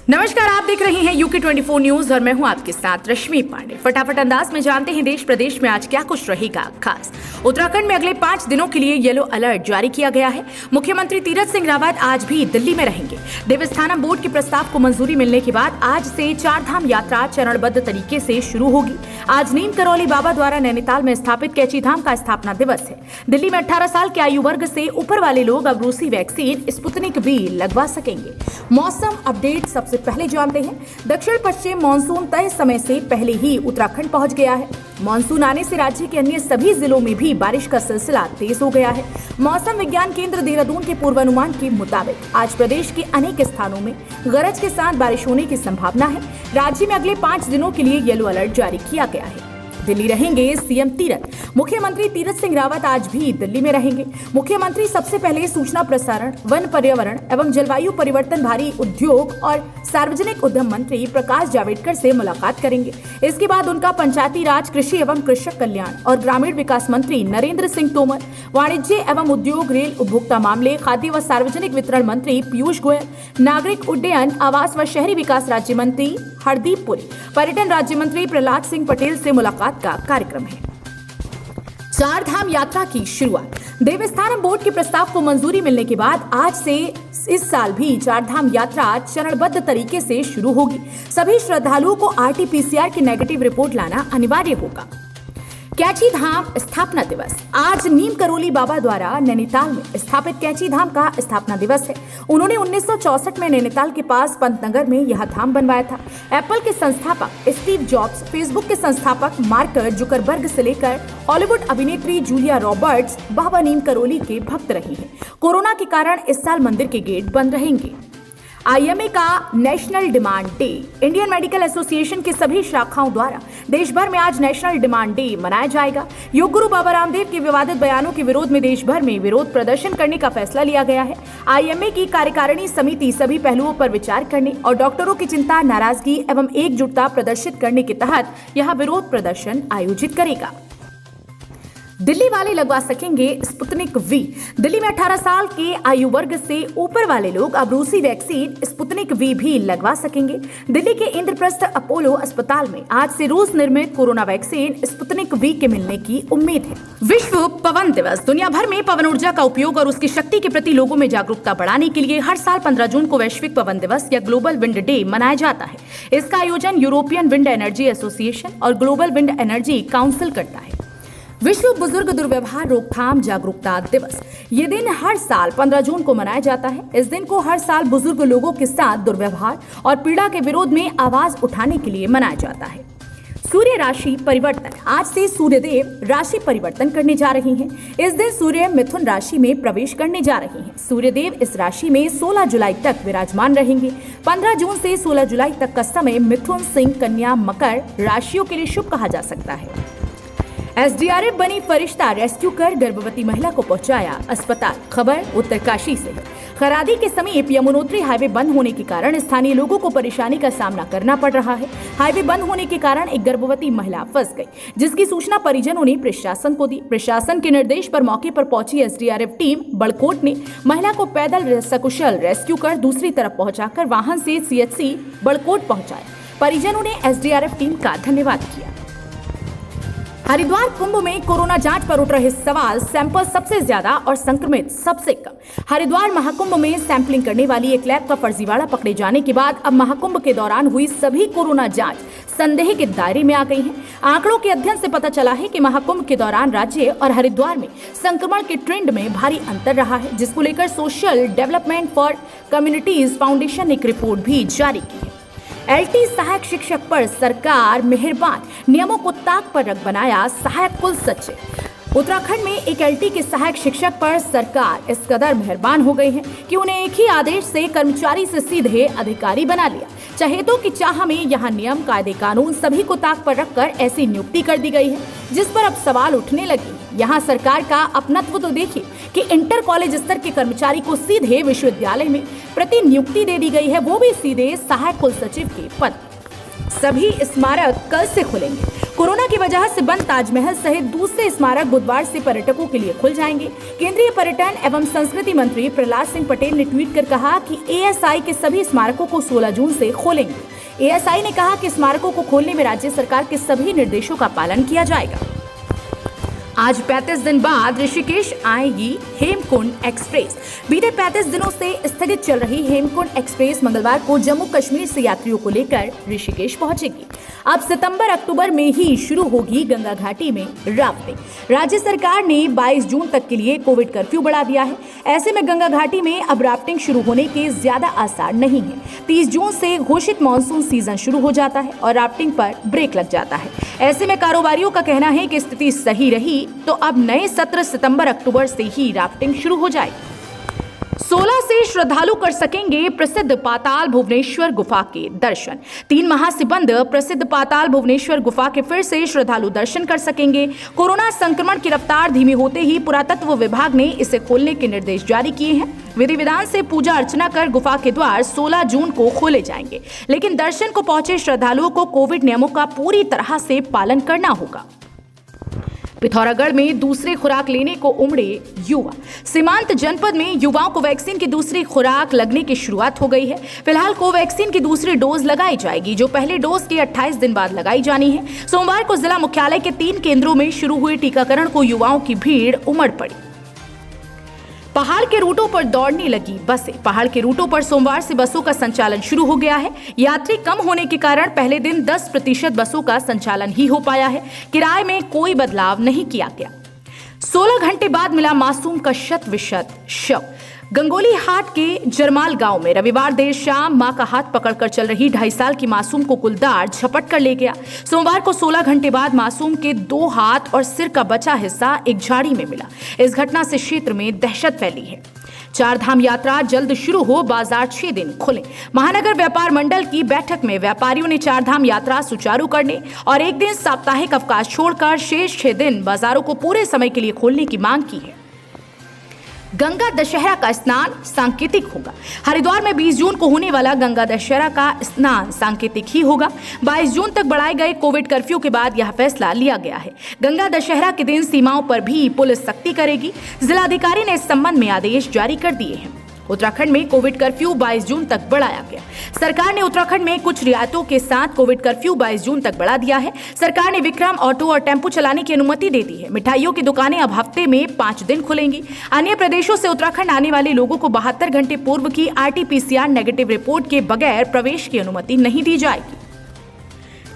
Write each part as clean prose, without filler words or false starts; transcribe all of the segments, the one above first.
नमस्कार, आप देख रहे हैं यूके 24 न्यूज और मैं हूं आपके साथ रश्मि पांडे। फटाफट अंदाज में जानते हैं देश प्रदेश में आज क्या कुछ रहेगा खास। उत्तराखंड में अगले 5 दिनों के लिए येलो अलर्ट जारी किया गया है। मुख्यमंत्री तीरथ सिंह रावत आज भी दिल्ली में रहेंगे। देवस्थानम बोर्ड के प्रस्ताव को मंजूरी मिलने के बाद आज से चारधाम यात्रा चरणबद्ध तरीके से शुरू होगी। आज नीम करौली बाबा द्वारा नैनीताल में स्थापित कैची धाम का स्थापना दिवस है। दिल्ली में 18 साल के आयु वर्ग से ऊपर वाले लोग अब रूसी वैक्सीन स्पुतनिक वी लगवा सकेंगे। मौसम अपडेट सबसे पहले जानते हैं। दक्षिण पश्चिम मानसून तय समय से पहले ही उत्तराखंड पहुंच गया है। मानसून आने से राज्य के अन्य सभी जिलों में भी बारिश का सिलसिला तेज हो गया है। मौसम विज्ञान केंद्र देहरादून के पूर्वानुमान के मुताबिक आज प्रदेश के अनेक स्थानों में गरज के साथ बारिश होने की संभावना है। राज्य में अगले 5 दिनों के लिए येलो अलर्ट जारी किया गया है। दिल्ली रहेंगे सीएम तीरथ। मुख्यमंत्री तीरथ सिंह रावत आज भी दिल्ली में रहेंगे। मुख्यमंत्री सबसे पहले सूचना प्रसारण, वन पर्यावरण एवं जलवायु परिवर्तन, भारी उद्योग और सार्वजनिक उद्यम मंत्री प्रकाश जावड़ेकर से मुलाकात करेंगे। इसके बाद उनका पंचायती राज, कृषि एवं कृषक कल्याण और ग्रामीण विकास मंत्री नरेंद्र सिंह तोमर, वाणिज्य एवं उद्योग, रेल, उपभोक्ता मामले, खाद्य व सार्वजनिक वितरण मंत्री पीयूष गोयल, नागरिक उड्डयन, आवास व शहरी विकास राज्य मंत्री हरदीप पुरी, पर्यटन राज्य मंत्री प्रहलाद सिंह पटेल से मुलाकात का कार्यक्रम है। चारधाम यात्रा की शुरुआत। देवस्थानम बोर्ड के प्रस्ताव को मंजूरी मिलने के बाद आज से इस साल भी चारधाम यात्रा चरणबद्ध तरीके से शुरू होगी। सभी श्रद्धालुओं को आरटी-पीसीआर की नेगेटिव रिपोर्ट लाना अनिवार्य होगा। कैची धाम स्थापना दिवस। आज नीम करौली बाबा द्वारा नैनीताल में स्थापित कैची धाम का स्थापना दिवस है। उन्होंने 1964 में नैनीताल के पास पंतनगर में यह धाम बनवाया था। एप्पल के संस्थापक स्टीव जॉब्स, फेसबुक के संस्थापक मार्क जुकरबर्ग से लेकर हॉलीवुड अभिनेत्री जूलिया रॉबर्ट्स बाबा नीम करौली के भक्त रही हैं। कोरोना के कारण इस साल मंदिर के गेट बंद रहेंगे। आईएमए का national demand day. Indian medical association की सभी शाखाओं द्वारा देश भर में आज नेशनल डिमांड डे मनाया जाएगा। योग गुरु बाबा रामदेव के विवादित बयानों के विरोध में देश भर में विरोध प्रदर्शन करने का फैसला लिया गया है। आईएमए की कार्यकारिणी समिति सभी पहलुओं पर विचार करने और डॉक्टरों की चिंता, नाराजगी एवं एकजुटता प्रदर्शित करने के तहत यह विरोध प्रदर्शन आयोजित करेगा। दिल्ली वाले लगवा सकेंगे स्पुतनिक वी। दिल्ली में 18 साल के आयु वर्ग से ऊपर वाले लोग अब रूसी वैक्सीन स्पुतनिक वी भी लगवा सकेंगे। दिल्ली के इंद्रप्रस्थ अपोलो अस्पताल में आज से रूस निर्मित कोरोना वैक्सीन स्पुतनिक वी के मिलने की उम्मीद है। विश्व पवन दिवस। दुनिया भर में पवन ऊर्जा का उपयोग और उसकी शक्ति के प्रति लोगों में जागरूकता बढ़ाने के लिए हर साल 15 जून को वैश्विक पवन दिवस या ग्लोबल विंड डे मनाया जाता है। इसका आयोजन यूरोपियन विंड एनर्जी एसोसिएशन और ग्लोबल विंड एनर्जी काउंसिल करता है। विश्व बुजुर्ग दुर्व्यवहार रोकथाम जागरूकता दिवस। ये दिन हर साल 15 जून को मनाया जाता है। इस दिन को हर साल बुजुर्ग लोगों के साथ दुर्व्यवहार और पीड़ा के विरोध में आवाज उठाने के लिए मनाया जाता है। सूर्य राशि परिवर्तन। आज से सूर्यदेव राशि परिवर्तन करने जा रही हैं। इस दिन सूर्य मिथुन राशि में प्रवेश करने जा रहे हैं। सूर्यदेव इस राशि में 16 जुलाई तक विराजमान रहेंगे। 15 जून से 16 जुलाई तक का समय मिथुन, सिंह, कन्या, मकर राशियों के लिए शुभ कहा जा सकता है। एसडीआरएफ बनी फरिश्ता, रेस्क्यू कर गर्भवती महिला को पहुंचाया अस्पताल। खबर उत्तरकाशी से है। खरादी के समीप यमुनोत्री हाईवे बंद होने के कारण स्थानीय लोगों को परेशानी का सामना करना पड़ रहा है। हाईवे बंद होने के कारण एक गर्भवती महिला फंस गई, जिसकी सूचना परिजनों ने प्रशासन को दी। प्रशासन के निर्देश पर मौके पर पहुंची एसडीआरएफ टीम बड़कोट ने महिला को पैदल सकुशल रेस्क्यू कर दूसरी तरफ पहुंचाकर वाहन से सीएचसी बड़कोट पहुंचाया। परिजनों ने एसडीआरएफ टीम का धन्यवाद किया। हरिद्वार कुंभ में कोरोना जांच पर उठ रहे सवाल। सैंपल सबसे ज्यादा और संक्रमित सबसे कम। हरिद्वार महाकुंभ में सैंपलिंग करने वाली एक लैब का फर्जीवाड़ा पकड़े जाने के बाद अब महाकुंभ के दौरान हुई सभी कोरोना जांच संदेह के दायरे में आ गई है। आंकड़ों के अध्ययन से पता चला है कि महाकुंभ के दौरान राज्य और हरिद्वार में संक्रमण के ट्रेंड में भारी अंतर रहा है, जिसको लेकर social development for communities foundation ने एक रिपोर्ट भी जारी की है। एलटी सहायक शिक्षक पर सरकार मेहरबान, नियमों को ताक पर रख बनाया सहायक कुल सचिव। उत्तराखंड में एक एलटी के सहायक शिक्षक पर सरकार इस कदर मेहरबान हो गई है कि उन्हें एक ही आदेश से कर्मचारी से सीधे अधिकारी बना लिया। चहेतों की चाह में यहाँ नियम, कायदे, कानून सभी को ताक पर रखकर ऐसी नियुक्ति कर दी गई है, जिस पर अब सवाल उठने लगे हैं। यहाँ सरकार का अपनत्व तो देखिए कि इंटर कॉलेज स्तर के कर्मचारी को सीधे विश्वविद्यालय में प्रतिनियुक्ति दे दी गई है, वो भी सीधे सहायक कुल सचिव के पद। सभी स्मारक कल से खुलेंगे। कोरोना की वजह से बंद ताजमहल सहित दूसरे स्मारक बुधवार से पर्यटकों के लिए खुल जाएंगे। केंद्रीय पर्यटन एवं संस्कृति मंत्री प्रहलाद सिंह पटेल ने ट्वीट कर कहा कि एएसआई के सभी स्मारकों को 16 जून से खोलेंगे। एएसआई ने कहा कि स्मारकों को खोलने में राज्य सरकार के सभी निर्देशों का पालन किया जाएगा। आज 35 दिन बाद ऋषिकेश आएगी हेमकुंड एक्सप्रेस। बीते 35 दिनों से स्थगित चल रही हेमकुंड एक्सप्रेस मंगलवार को जम्मू कश्मीर से यात्रियों को लेकर ऋषिकेश पहुंचेगी। अब सितंबर अक्टूबर में ही शुरू होगी गंगा घाटी में राफ्टिंग। राज्य सरकार ने 22 जून तक के लिए कोविड कर्फ्यू बढ़ा दिया है। ऐसे में गंगा घाटी में अब राफ्टिंग शुरू होने के ज्यादा आसार नहीं है। 30 जून से घोषित मानसून सीजन शुरू हो जाता है और राफ्टिंग पर ब्रेक लग जाता है। ऐसे में कारोबारियों का कहना है कि स्थिति सही रही तो अब नए सत्र सितंबर अक्टूबर से ही राफ्टिंग शुरू हो जाएगी। 16 से श्रद्धालु कर सकेंगे प्रसिद्ध पाताल भुवनेश्वर गुफा के दर्शन। 3 माह से बंद प्रसिद्ध पाताल भुवनेश्वर गुफा के फिर से श्रद्धालु दर्शन कर सकेंगे। कोरोना संक्रमण की रफ्तार धीमी होते ही पुरातत्व विभाग ने इसे खोलने के निर्देश जारी किए हैं। विधि विधान से पूजा अर्चना कर गुफा के द्वार 16 जून को खोले जाएंगे, लेकिन दर्शन को पहुंचे श्रद्धालुओं को कोविड नियमों का पूरी तरह से पालन करना होगा। पिथौरागढ़ में दूसरी खुराक लेने को उमड़े युवा। सीमांत जनपद में युवाओं को वैक्सीन की दूसरी खुराक लगने की शुरुआत हो गई है। फिलहाल कोवैक्सीन की दूसरी डोज लगाई जाएगी, जो पहले डोज के 28 दिन बाद लगाई जानी है। सोमवार को जिला मुख्यालय के 3 केंद्रों में शुरू हुए टीकाकरण को युवाओं की भीड़ उमड़ पड़ी। पहाड़ के रूटों पर दौड़ने लगी बसें। पहाड़ के रूटों पर सोमवार से बसों का संचालन शुरू हो गया है। यात्री कम होने के कारण पहले दिन 10% बसों का संचालन ही हो पाया है। किराए में कोई बदलाव नहीं किया गया। 16 घंटे बाद मिला मासूम का शत-विशत शव। गंगोली हाट के जरमाल गांव में रविवार देर शाम मां का हाथ पकड़कर चल रही 2.5 साल की मासूम को कुलदार झपट कर ले गया। सोमवार को 16 घंटे बाद मासूम के 2 हाथ और सिर का बचा हिस्सा एक झाड़ी में मिला। इस घटना से क्षेत्र में दहशत फैली है। 4 धाम यात्रा जल्द शुरू हो, बाजार 6 दिन खुले। महानगर व्यापार मंडल की बैठक में व्यापारियों ने 4 धाम यात्रा सुचारू करने और एक दिन साप्ताहिक अवकाश छोड़कर शेष 6 दिन बाजारों को पूरे समय के लिए खोलने की मांग की है। गंगा दशहरा का स्नान सांकेतिक होगा। हरिद्वार में 20 जून को होने वाला गंगा दशहरा का स्नान सांकेतिक ही होगा। 22 जून तक बढ़ाए गए कोविड कर्फ्यू के बाद यह फैसला लिया गया है। गंगा दशहरा के दिन सीमाओं पर भी पुलिस सख्ती करेगी। जिलाधिकारी ने इस संबंध में आदेश जारी कर दिए हैं। उत्तराखंड में कोविड कर्फ्यू 22 जून तक बढ़ाया गया। सरकार ने उत्तराखंड में कुछ रियायतों के साथ कोविड कर्फ्यू 22 जून तक बढ़ा दिया है। सरकार ने विक्रम ऑटो और टेम्पो चलाने की अनुमति दे दी है। मिठाइयों की दुकानें अब हफ्ते में 5 दिन खुलेंगी। अन्य प्रदेशों से उत्तराखंड आने वाले लोगों को 72 घंटे पूर्व की RT-PCR नेगेटिव रिपोर्ट के बगैर प्रवेश की अनुमति नहीं दी जाएगी।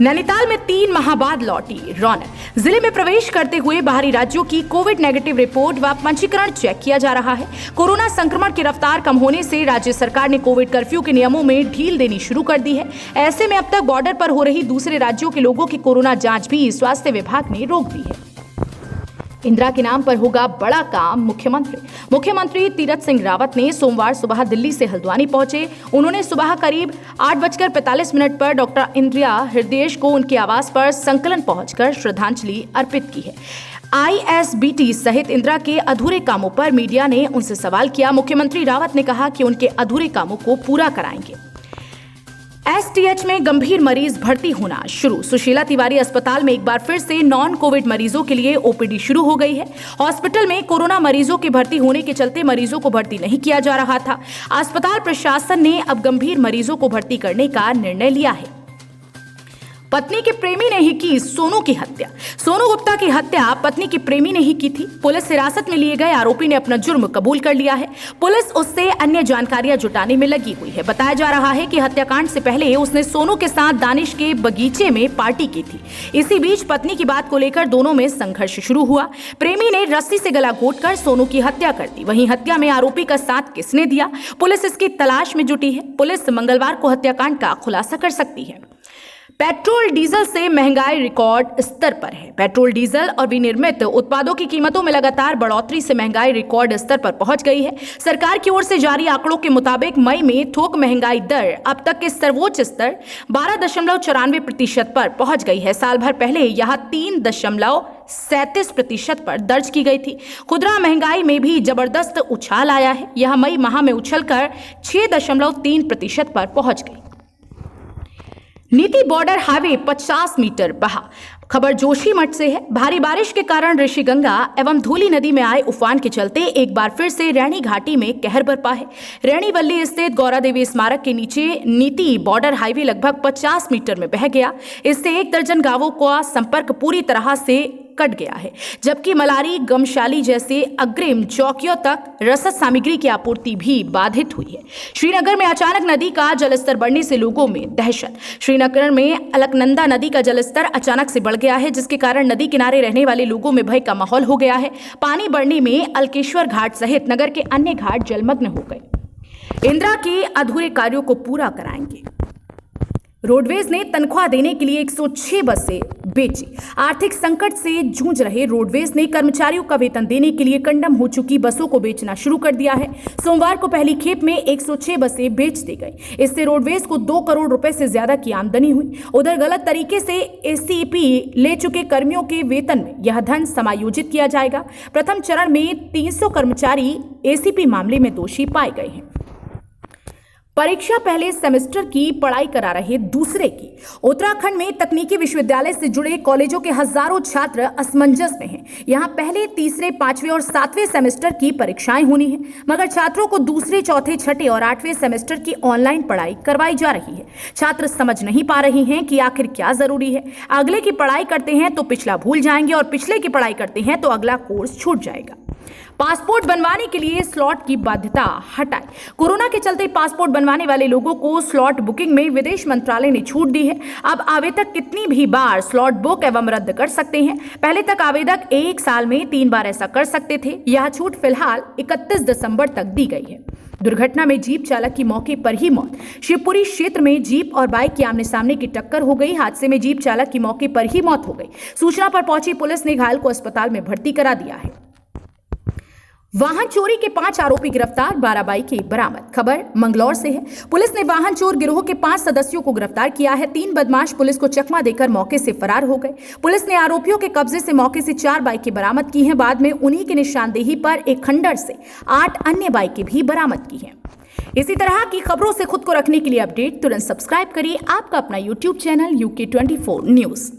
नैनीताल में 3 माह बाद लौटी रौनक। जिले में प्रवेश करते हुए बाहरी राज्यों की कोविड नेगेटिव रिपोर्ट व पंजीकरण चेक किया जा रहा है। कोरोना संक्रमण की रफ्तार कम होने से राज्य सरकार ने कोविड कर्फ्यू के नियमों में ढील देनी शुरू कर दी है। ऐसे में अब तक बॉर्डर पर हो रही दूसरे राज्यों के लोगों की कोरोना जांच भी स्वास्थ्य विभाग ने रोक दी है। इंदिरा के नाम पर होगा बड़ा काम। मुख्यमंत्री तीरथ सिंह रावत ने सोमवार सुबह दिल्ली से हल्द्वानी पहुंचे। उन्होंने सुबह करीब 8:45 पर डॉक्टर इंदिरा हृदयेश को उनके आवास पर संकलन पहुंचकर श्रद्धांजलि अर्पित की है। ISBT सहित इंदिरा के अधूरे कामों पर मीडिया ने उनसे सवाल किया। मुख्यमंत्री रावत ने कहा कि उनके अधूरे कामों को पूरा कराएंगे। STH में गंभीर मरीज भर्ती होना शुरू। सुशीला तिवारी अस्पताल में एक बार फिर से नॉन कोविड मरीजों के लिए OPD शुरू हो गई है। हॉस्पिटल में कोरोना मरीजों के भर्ती होने के चलते मरीजों को भर्ती नहीं किया जा रहा था। अस्पताल प्रशासन ने अब गंभीर मरीजों को भर्ती करने का निर्णय लिया है। पत्नी के प्रेमी ने ही की सोनू की हत्या। सोनू गुप्ता की हत्या पत्नी के प्रेमी ने ही की थी। पुलिस हिरासत में लिए गए आरोपी ने अपना जुर्म कबूल कर लिया है। पुलिस उससे अन्य जानकारियां जुटाने में लगी हुई है। बताया जा रहा है कि हत्याकांड से पहले उसने सोनू के साथ दानिश के बगीचे में पार्टी की थी। इसी बीच पत्नी की बात को लेकर दोनों में संघर्ष शुरू हुआ। प्रेमी ने रस्सी से गला घोंटकर सोनू की हत्या कर दी। वहीं हत्या में आरोपी का साथ किसने दिया, पुलिस इसकी तलाश में जुटी है। पुलिस मंगलवार को हत्याकांड का खुलासा कर सकती है। पेट्रोल डीजल से महंगाई रिकॉर्ड स्तर पर है। पेट्रोल डीजल और विनिर्मित उत्पादों की कीमतों में लगातार बढ़ोतरी से महंगाई रिकॉर्ड स्तर पर पहुंच गई है। सरकार की ओर से जारी आंकड़ों के मुताबिक मई में थोक महंगाई दर अब तक के सर्वोच्च स्तर 12.94% पर पहुंच गई है। साल भर पहले यह 3.7 37% पर दर्ज की गई थी। खुदरा महंगाई में भी जबरदस्त उछाल आया है। यह मई माह में उछलकर 6.3% पर पहुंच गई। नीति बॉर्डर हाईवे 50 मीटर बहा। खबर जोशीमठ से है। भारी बारिश के कारण ऋषिगंगा एवं धूली नदी में आए उफान के चलते एक बार फिर से रैणी घाटी में कहर बरपा है। रैणी स्थित गौरा देवी स्मारक के नीचे नीति बॉर्डर हाईवे लगभग 50 मीटर में बह गया। इससे 1 दर्जन गांवों का संपर्क पूरी तरह से कट गया है, जबकि मलारी, गमशाली जैसे अग्रिम चौकियों तक रसद सामग्री की आपूर्ति भी बाधित हुई है। श्रीनगर में अचानक नदी का जलस्तर बढ़ने से लोगों में दहशत। श्रीनगर में अलकनंदा नदी का जलस्तर अचानक से बढ़ गया है, जिसके कारण नदी किनारे रहने वाले लोगों में भय का माहौल हो गया है। पानी बढ़ने में अलकेश्वर घाट सहित नगर के अन्य घाट जलमग्न हो गए। इंदिरा के अधूरे कार्यों को पूरा कराएंगे। रोडवेज ने तनख्वाह देने के लिए 106 बसें बेची। आर्थिक संकट से जूझ रहे रोडवेज ने कर्मचारियों का वेतन देने के लिए कंडम हो चुकी बसों को बेचना शुरू कर दिया है। सोमवार को पहली खेप में 106 बसें बेच दी गई। इससे रोडवेज को 2 करोड़ रुपए से ज्यादा की आमदनी हुई। उधर गलत तरीके से एसीपी ले चुके कर्मियों के वेतन में यह धन समायोजित किया जाएगा। प्रथम चरण में 300 कर्मचारी एसीपी मामले में दोषी पाए गए हैं। परीक्षा पहले सेमेस्टर की पढ़ाई करा रहे दूसरे की। उत्तराखंड में तकनीकी विश्वविद्यालय से जुड़े कॉलेजों के हजारों छात्र असमंजस में हैं। यहां पहले, तीसरे, 5वें और 7वें सेमेस्टर की परीक्षाएं होनी है, मगर छात्रों को दूसरे, चौथे, छठे और 8वें सेमेस्टर की ऑनलाइन पढ़ाई करवाई जा रही है। छात्र समझ नहीं पा रहे हैं कि आखिर क्या जरूरी है। अगले की पढ़ाई करते हैं तो पिछला भूल जाएंगे और पिछले की पढ़ाई करते हैं तो अगला कोर्स छूट जाएगा। पासपोर्ट बनवाने के लिए स्लॉट की बाध्यता हटाए। कोरोना के चलते पासपोर्ट बनवाने वाले लोगों को स्लॉट बुकिंग में विदेश मंत्रालय ने छूट दी है। अब आवेदक कितनी भी बार स्लॉट बुक एवं रद्द कर सकते हैं। पहले तक आवेदक 1 साल में 3 बार ऐसा कर सकते थे। यह छूट फिलहाल 31 दिसंबर तक दी गई है। दुर्घटना में जीप चालक की मौके पर ही मौत। शिवपुरी क्षेत्र में जीप और बाइक की आमने सामने की टक्कर हो गई। हादसे में जीप चालक की मौके पर ही मौत हो गई। सूचना पर पहुंची पुलिस ने घायल को अस्पताल में भर्ती करा दिया है। वाहन चोरी के 5 आरोपी गिरफ्तार, 12 बाइकें बरामद। खबर मंगलौर से है। पुलिस ने वाहन चोर गिरोह के 5 सदस्यों को गिरफ्तार किया है। 3 बदमाश पुलिस को चकमा देकर मौके से फरार हो गए। पुलिस ने आरोपियों के कब्जे से मौके से 4 बाइकें बरामद की हैं। बाद में उन्हीं की निशानदेही पर एक खंडर से 8 अन्य बाइकें भी बरामद की हैं। इसी तरह की खबरों से खुद को रखने के लिए अपडेट तुरंत सब्सक्राइब करिए आपका अपना YouTube चैनल UK24 न्यूज।